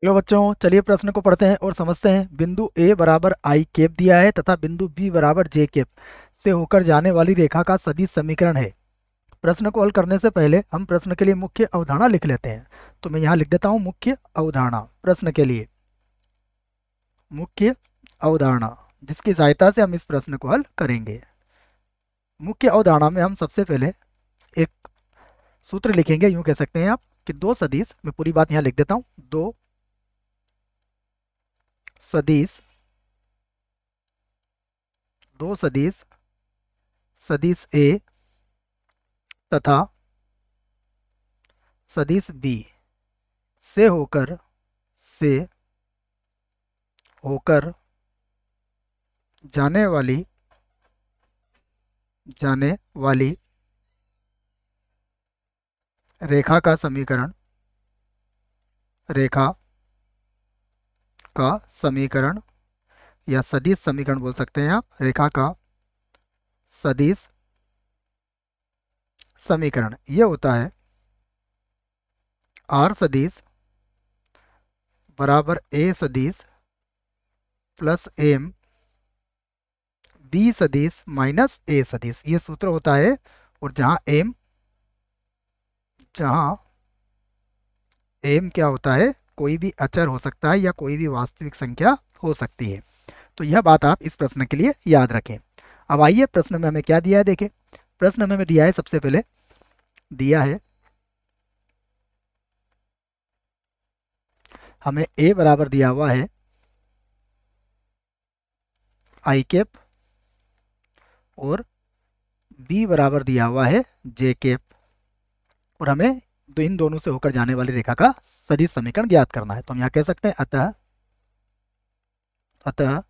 Hello बच्चों, चलिए प्रश्न को पढ़ते हैं और समझते हैं। बिंदु ए बराबर आई कैप दिया है तथा बिंदु बी बराबर जे कैप से होकर जाने वाली रेखा का सदिश समीकरण है। प्रश्न को हल करने से पहले हम प्रश्न के लिए मुख्य अवधारणा लिख लेते हैं। तो मैं यहाँ लिख देता हूँ मुख्य अवधारणा प्रश्न के लिए। मुख्य अवधारणा जिसकी सहायता से हम इस प्रश्न को हल करेंगे। मुख्य अवधारणा में हम सबसे पहले एक सूत्र लिखेंगे। यूं कह सकते हैं आप कि दो सदिश, मैं पूरी बात यहाँ लिख देता हूँ। दो सदिश दो सदिश सदिश ए तथा सदिश बी से होकर जाने वाली रेखा का समीकरण या सदिश समीकरण बोल सकते हैं आप। रेखा का सदिश समीकरण यह होता है आर सदिश बराबर ए सदिश प्लस एम बी सदिश माइनस ए सदिश। ये सूत्र होता है। और जहां एम क्या होता है, कोई भी अचर हो सकता है या कोई भी वास्तविक संख्या हो सकती है। तो यह बात आप इस प्रश्न के लिए याद रखें। अब आइए प्रश्न में हमें क्या दिया है देखें। प्रश्न में हमें दिया है, सबसे पहले दिया है हमें ए बराबर दिया हुआ है आई कैप और बी बराबर दिया हुआ है जे कैप, और हमें इन दोनों से होकर जाने वाली रेखा का सदिश समीकरण ज्ञात करना है। तो हम यहाँ कह सकते हैं अतः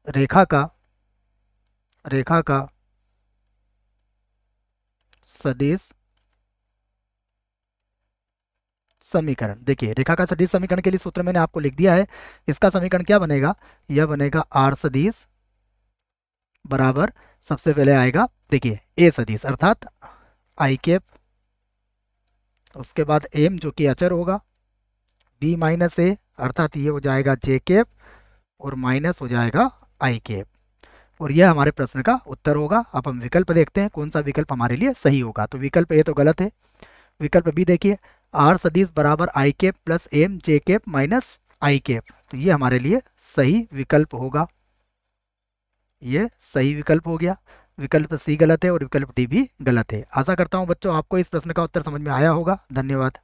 रेखा का सदिश समीकरण। देखिए, रेखा का सदिश समीकरण के लिए सूत्र मैंने आपको लिख दिया है। इसका समीकरण क्या बनेगा, यह बनेगा आर सदिश बराबर, सबसे पहले आएगा देखिए ए सदिश अर्थात आई कैप, उसके बाद एम जो कि अचर होगा, बी माइनस ए अर्थात ये हो जाएगा जे कैप, और माइनस हो जाएगा आई कैप। और यह हमारे प्रश्न का उत्तर होगा। अब हम विकल्प देखते हैं कौन सा विकल्प हमारे लिए सही होगा। तो विकल्प ए तो गलत है। विकल्प बी देखिए, आर सदिश बराबर I cap plus M J cap minus I cap, तो ये हमारे लिए सही विकल्प होगा। ये सही विकल्प हो गया। विकल्प सी गलत है और विकल्प डी भी गलत है। आशा करता हूं बच्चों आपको इस प्रश्न का उत्तर समझ में आया होगा। धन्यवाद।